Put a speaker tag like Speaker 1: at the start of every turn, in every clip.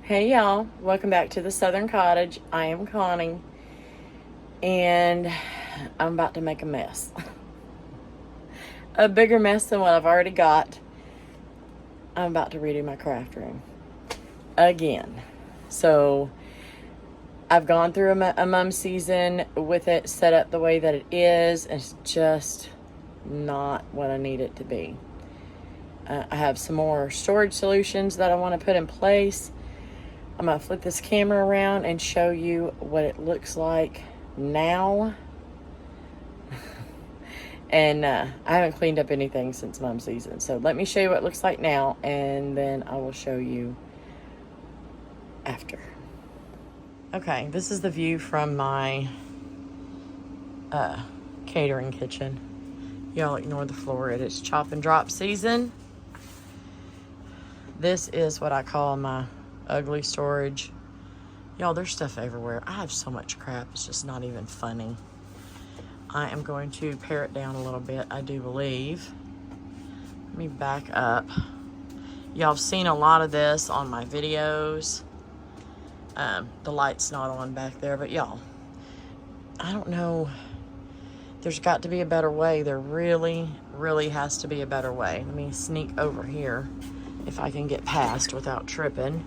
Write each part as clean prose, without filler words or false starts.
Speaker 1: Hey y'all, welcome back to the Southern Cottage. I am Connie, and I'm about to make a mess. A bigger mess than what I've already got. I'm about to redo my craft room again. So I've gone through a mum season with it set up the way that it is, and it's just not what I need it to be. I have some more storage solutions that I want to put in place. I'm going to flip this camera around and show you what it looks like now. And I haven't cleaned up anything since mom season. So let me show you what it looks like now, and then I will show you after. Okay, this is the view from my catering kitchen. Y'all ignore the floor. It is chop and drop season. This is what I call my ugly storage. Y'all, there's stuff everywhere. I have so much crap, it's just not even funny. I am going to pare it down a little bit, I do believe. Let me back up. Y'all have seen a lot of this on my videos. The light's not on back there, but y'all, I don't know. There's got to be a better way. There really, really has to be a better way. Let me sneak over here if I can get past without tripping.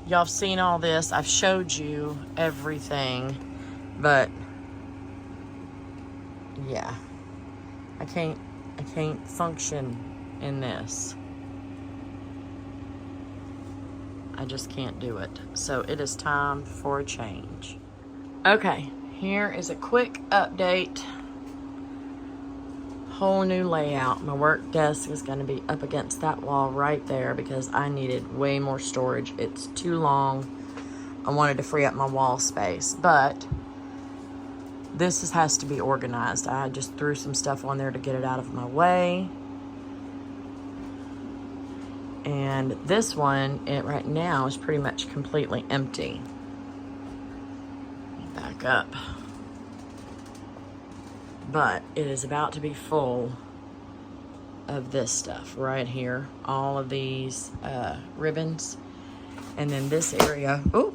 Speaker 1: Y'all have seen all this. I've showed you everything, but yeah, I can't function in this. I just can't do it. So it is time for a change. Okay, here is a quick update. Whole new layout. My work desk is going to be up against that wall right there because I needed way more storage. It's too long. I wanted to free up my wall space, but this has to be organized. I just threw some stuff on there to get it out of my way. And this one, right now, is pretty much completely empty. Let me back up. But it is about to be full of this stuff right here. All of these ribbons. And then this area, oh,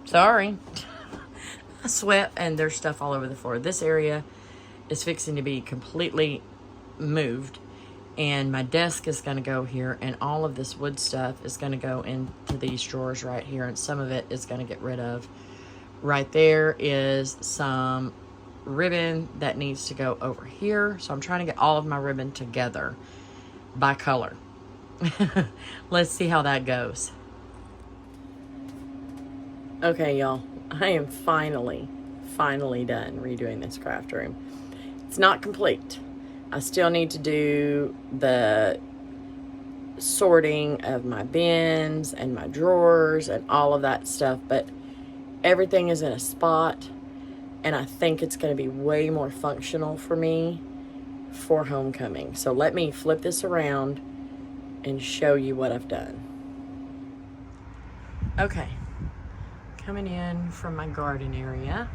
Speaker 1: sorry. I sweat and there's stuff all over the floor. This area is fixing to be completely moved. And my desk is going to go here, and all of this wood stuff is going to go into these drawers right here, and some of it is going to get rid of. Right there is some ribbon that needs to go over here, so I'm trying to get all of my ribbon together by color. Let's see how that goes. Okay, y'all, I am finally done redoing this craft room. It's not complete. I still need to do the sorting of my bins and my drawers and all of that stuff, but everything is in a spot, and I think it's going to be way more functional for me for homecoming. So let me flip this around and show you what I've done. Okay, coming in from my garden area,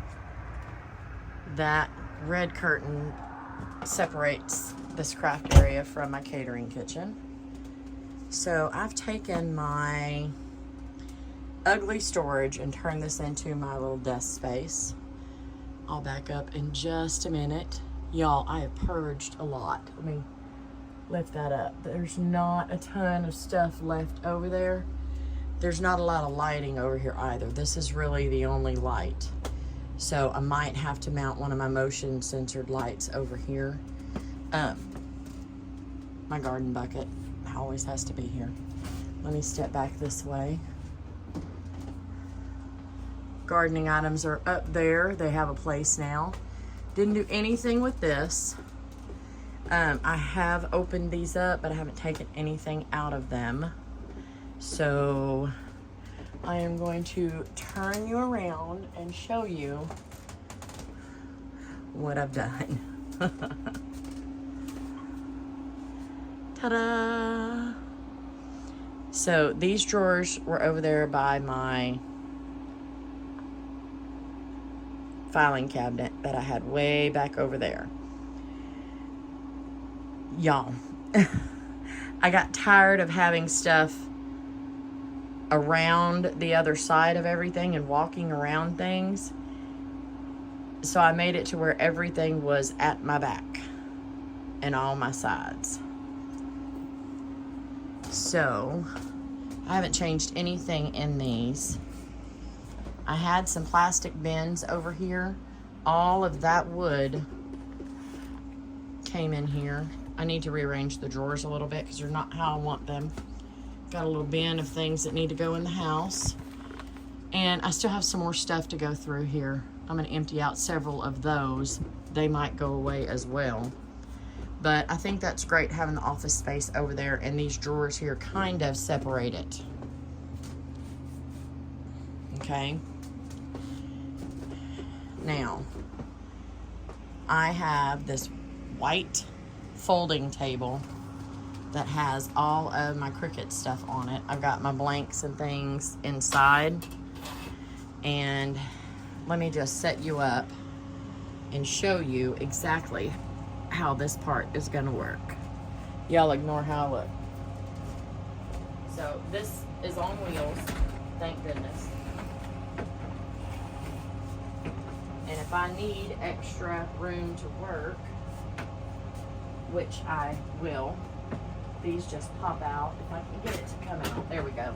Speaker 1: that red curtain separates this craft area from my catering kitchen. So I've taken my ugly storage and turned this into my little desk space. I'll back up in just a minute. Y'all, I have purged a lot. Let me lift that up. There's not a ton of stuff left over there. There's not a lot of lighting over here either. This is really the only light. So I might have to mount one of my motion censored lights over here. My garden bucket always has to be here. Let me step back this way. Gardening items are up there. They have a place now. Didn't do anything with this. I have opened these up, but I haven't taken anything out of them. So I am going to turn you around and show you what I've done. Ta-da! So these drawers were over there by my filing cabinet that I had way back over there. Y'all, I got tired of having stuff around the other side of everything and walking around things. So I made it to where everything was at my back and all my sides. So I haven't changed anything in these. I had some plastic bins over here. All of that wood came in here. I need to rearrange the drawers a little bit because they're not how I want them. Got a little bin of things that need to go in the house. And I still have some more stuff to go through here. I'm going to empty out several of those. They might go away as well. But I think that's great having the office space over there and these drawers here kind of separate it. Okay. Now, I have this white folding table that has all of my Cricut stuff on it. I've got my blanks and things inside. And let me just set you up and show you exactly how this part is gonna work. Y'all ignore how I look. So this is on wheels, thank goodness. And if I need extra room to work, which I will, these just pop out. If I can get it to come out, there we go.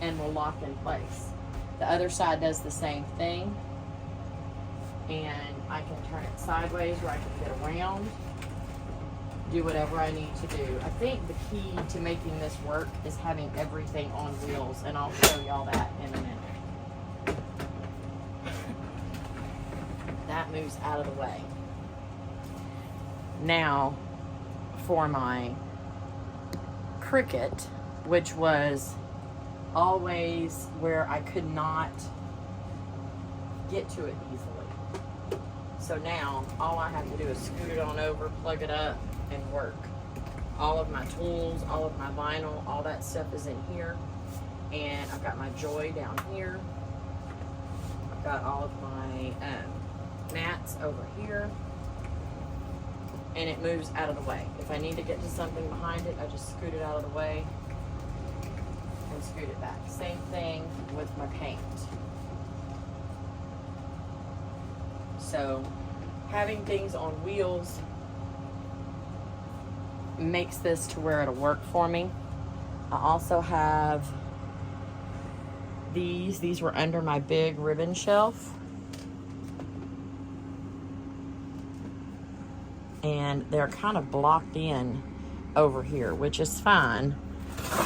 Speaker 1: And will lock in place. The other side does the same thing. And I can turn it sideways where I can get around. Do whatever I need to do. I think the key to making this work is having everything on wheels. And I'll show y'all that in a minute. That moves out of the way. Now, for my Cricut, which was always where I could not get to it easily. So now, all I have to do is scoot it on over, plug it up, and work. All of my tools, all of my vinyl, all that stuff is in here. And I've got my Joy down here. I've got all of my mats over here. And it moves out of the way. If I need to get to something behind it, I just scoot it out of the way and scoot it back. Same thing with my paint. So having things on wheels makes this to where it'll work for me. I also have these. These were under my big ribbon shelf. And they're kind of blocked in over here, which is fine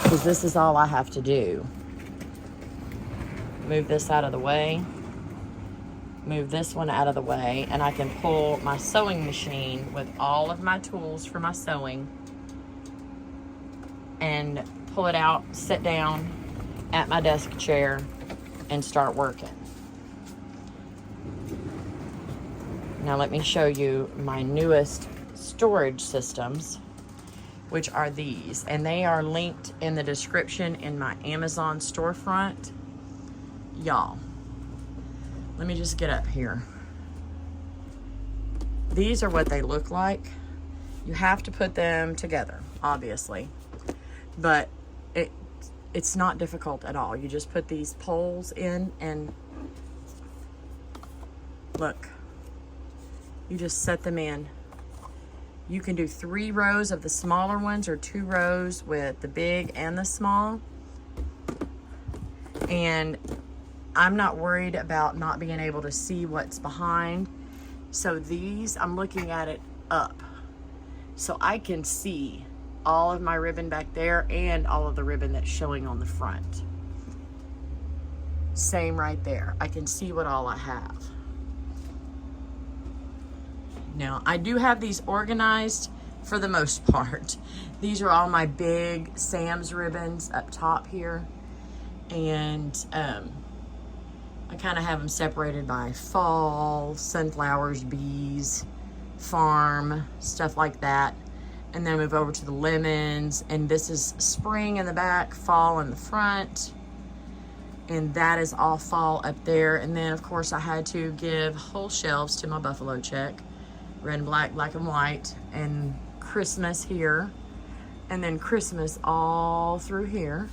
Speaker 1: because this is all I have to do. Move this out of the way, move this one out of the way, and I can pull my sewing machine with all of my tools for my sewing and pull it out, sit down at my desk chair, and start working. Now let me show you my newest storage systems, which are these, and they are linked in the description in my Amazon storefront. Y'all, let me just get up here. These are what they look like. You have to put them together, obviously, but it's not difficult at all. You just put these poles in and look. You just set them in. You can do 3 rows of the smaller ones or 2 rows with the big and the small. And I'm not worried about not being able to see what's behind. So these, I'm looking at it up. So I can see all of my ribbon back there and all of the ribbon that's showing on the front. Same right there. I can see what all I have. Now, I do have these organized for the most part. These are all my big Sam's ribbons up top here. And I kind of have them separated by fall, sunflowers, bees, farm, stuff like that. And then move over to the lemons. And this is spring in the back, fall in the front. And that is all fall up there. And then, of course, I had to give whole shelves to my buffalo check. Red and black, black and white, and Christmas here. And then Christmas all through here.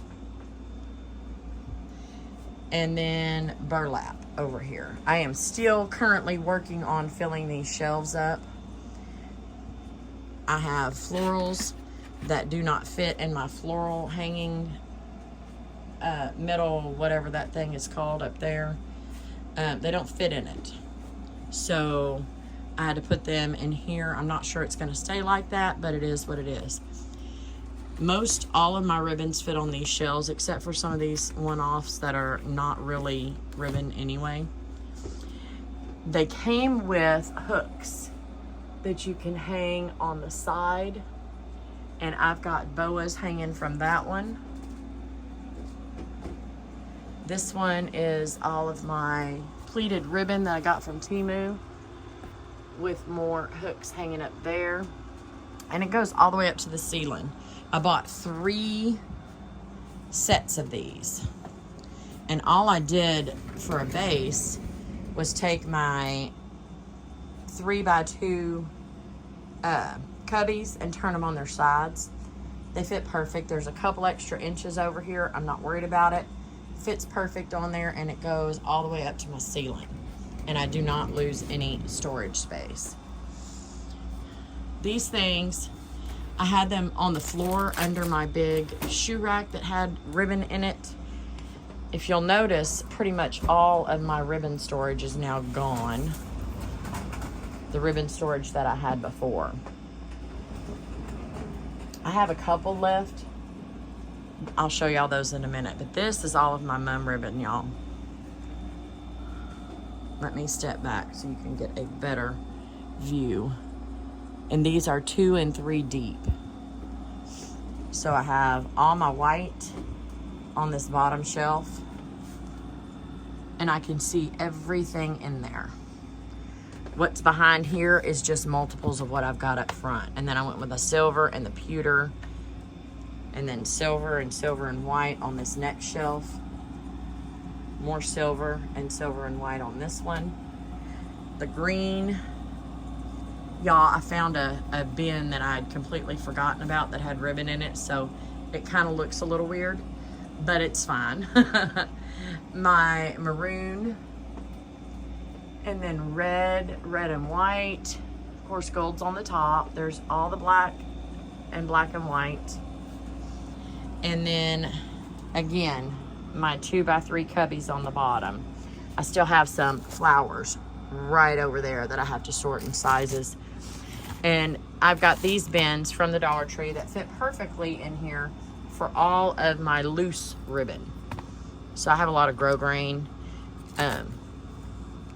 Speaker 1: And then burlap over here. I am still currently working on filling these shelves up. I have florals that do not fit in my floral hanging metal, whatever that thing is called up there. They don't fit in it. So I had to put them in here. I'm not sure it's going to stay like that, but it is what it is. Most all of my ribbons fit on these shelves, except for some of these one-offs that are not really ribbon anyway. They came with hooks that you can hang on the side, and I've got boas hanging from that one. This one is all of my pleated ribbon that I got from TEMU with more hooks hanging up there, and it goes all the way up to the ceiling. I bought 3 sets of these, and all I did for a base was take my 3x2 cubbies and turn them on their sides. They fit perfect. There's a couple extra inches over here. I'm not worried about it. Fits perfect on there, and it goes all the way up to my ceiling, and I do not lose any storage space. These things, I had them on the floor under my big shoe rack that had ribbon in it. If you'll notice, pretty much all of my ribbon storage is now gone. The ribbon storage that I had before. I have a couple left. I'll show y'all those in a minute, but this is all of my mum ribbon, y'all. Let me step back so you can get a better view. And these are 2 and 3 deep. So I have all my white on this bottom shelf, and I can see everything in there. What's behind here is just multiples of what I've got up front. And then I went with the silver and the pewter, and then silver and white on this next shelf. More silver and white on this one. The green, y'all, I found a bin that I had completely forgotten about that had ribbon in it, so it kind of looks a little weird, but it's fine. My maroon, and then red and white. Of course, gold's on the top. There's all the black and white. And then, again, my 2x3 cubbies on the bottom. I still have some flowers right over there that I have to sort in sizes. And I've got these bins from the Dollar Tree that fit perfectly in here for all of my loose ribbon. So I have a lot of grosgrain,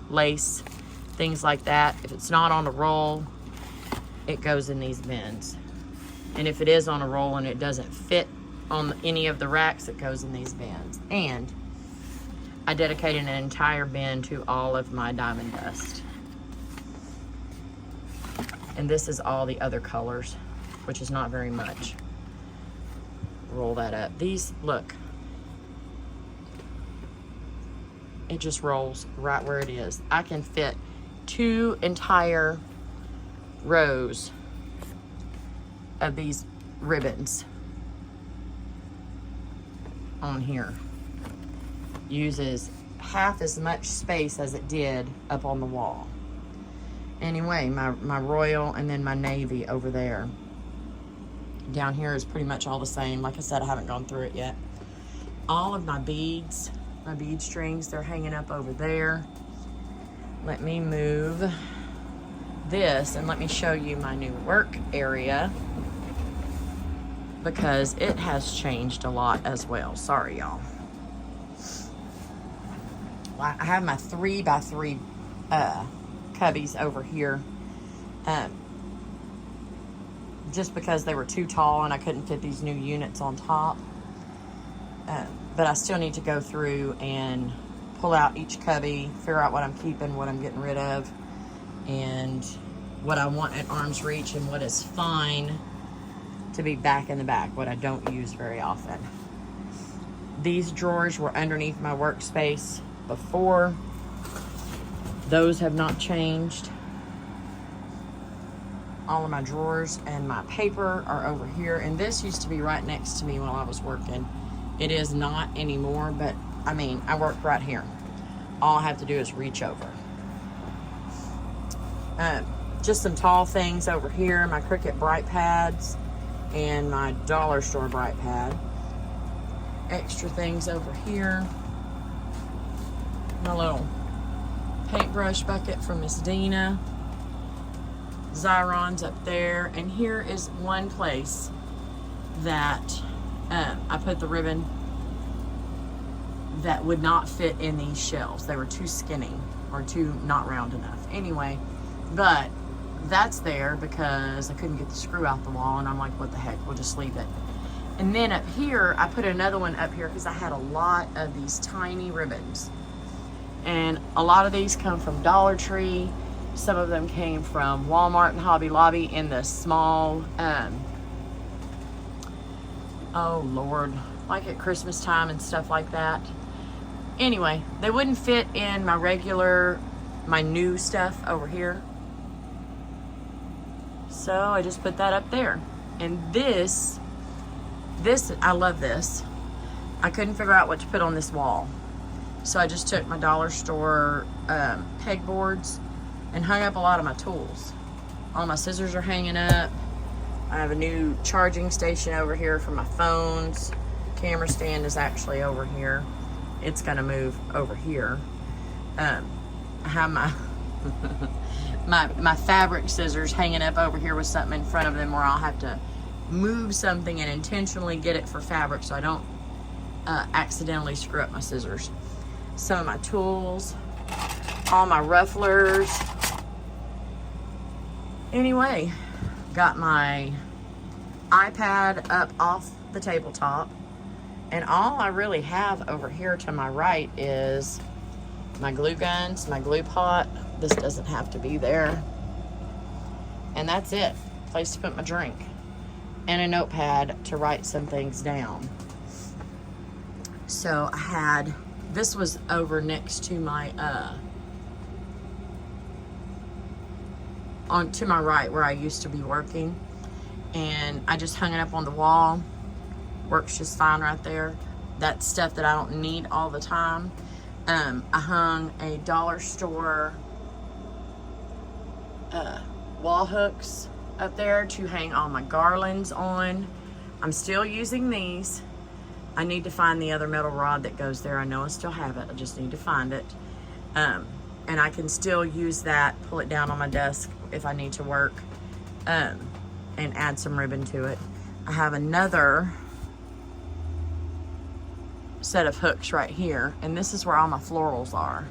Speaker 1: lace, things like that. If it's not on a roll, it goes in these bins. And if it is on a roll and it doesn't fit on any of the racks, it goes in these bins. And I dedicated an entire bin to all of my diamond dust. And this is all the other colors, which is not very much. Roll that up. These, look, it just rolls right where it is. I can fit 2 entire rows of these ribbons on here. Uses half as much space as it did up on the wall. Anyway, my royal and then my navy over there. Down here is pretty much all the same. Like I said, I haven't gone through it yet. All of my beads, my bead strings, they're hanging up over there. Let me move this and let me show you my new work area, because it has changed a lot as well. Sorry, y'all. I have my 3x3 cubbies over here, just because they were too tall and I couldn't fit these new units on top. But I still need to go through and pull out each cubby, figure out what I'm keeping, what I'm getting rid of, and what I want at arm's reach and what is fine to be back in the back, what I don't use very often. These drawers were underneath my workspace before. Those have not changed. all of my drawers and my paper are over here. And this used to be right next to me while I was working. It is not anymore, but I mean, I work right here. All I have to do is reach over. Just some tall things over here. My Cricut bright pads and my dollar store bright pad. Extra things over here. My little paintbrush bucket from Miss Dina. Xyron's up there. And here is one place that I put the ribbon that would not fit in these shelves. They were too skinny or too not round enough. Anyway, but that's there because I couldn't get the screw out the wall, and I'm like, what the heck, we'll just leave it. And then up here, I put another one up here because I had a lot of these tiny ribbons. And a lot of these come from Dollar Tree. Some of them came from Walmart and Hobby Lobby in the small, oh Lord, like at Christmas time and stuff like that. Anyway, they wouldn't fit in my new stuff over here. So I just put that up there. And this, I love this. I couldn't figure out what to put on this wall. So I just took my dollar store pegboards and hung up a lot of my tools. All my scissors are hanging up. I have a new charging station over here for my phones. Camera stand is actually over here. It's gonna move over here. I have my my fabric scissors hanging up over here with something in front of them where I'll have to move something and intentionally get it for fabric so I don't accidentally screw up my scissors. Some of my tools, all my rufflers. Anyway, got my iPad up off the tabletop, and all I really have over here to my right is my glue guns, my glue pot. This doesn't have to be there. And that's it. Place to put my drink. And a notepad to write some things down. So I had, this was over next to my, to my right where I used to be working. And I just hung it up on the wall. Works just fine right there. That's stuff that I don't need all the time. I hung a dollar store wall hooks up there to hang all my garlands on. I'm still using these. I need to find the other metal rod that goes there. I know I still have it. I just need to find it. And I can still use that, pull it down on my desk if I need to work, and add some ribbon to it. I have another set of hooks right here, and this is where all my florals are.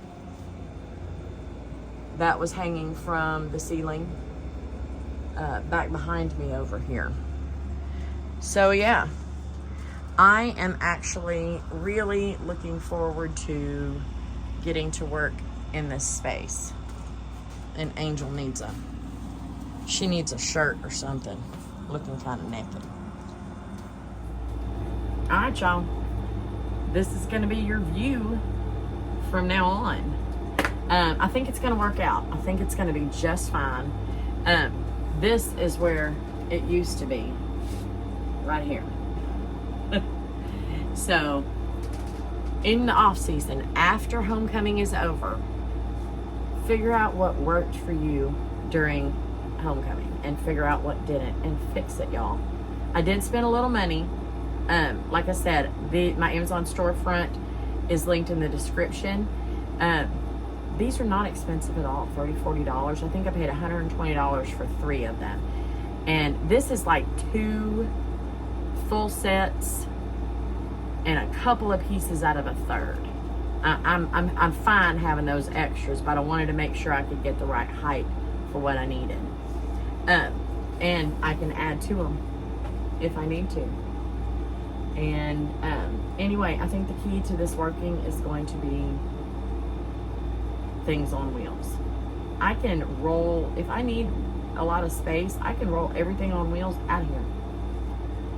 Speaker 1: That was hanging from the ceiling back behind me over here. So yeah, I am actually really looking forward to getting to work in this space. And Angel needs she needs a shirt or something, looking kind of naked. All right, y'all. This is going to be your view from now on. I think it's going to work out. I think it's going to be just fine. This is where it used to be, right here. So, in the off season, after homecoming is over, figure out what worked for you during homecoming and figure out what didn't and fix it, y'all. I did spend a little money. Like I said, my Amazon storefront is linked in the description. These are not expensive at all, $30, $40. I think I paid $120 for 3 of them. And this is like 2 full sets and a couple of pieces out of a third. I'm fine having those extras, but I wanted to make sure I could get the right height for what I needed. And I can add to them if I need to. And anyway, I think the key to this working is going to be things on wheels. I can roll, if I need a lot of space, I can roll everything on wheels out of here.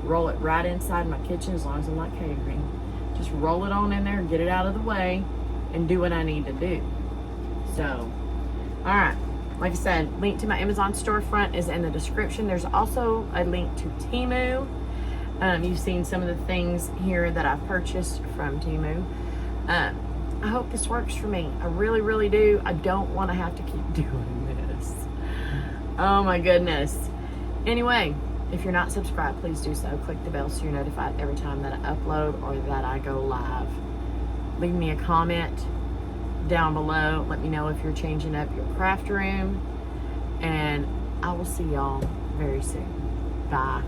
Speaker 1: Roll it right inside my kitchen as long as I'm not catering. Just roll it on in there, get it out of the way, and do what I need to do. So, all right, Like I said, link to my Amazon storefront is in the description. There's also a link to TEMU. You've seen some of the things here that I've purchased from TEMU. I hope this works for me. I really, really do. I don't want to have to keep doing this. Oh my goodness. Anyway, if you're not subscribed, please do so. Click the bell so you're notified every time that I upload or that I go live. Leave me a comment down below. Let me know if you're changing up your craft room. And I will see y'all very soon. Bye.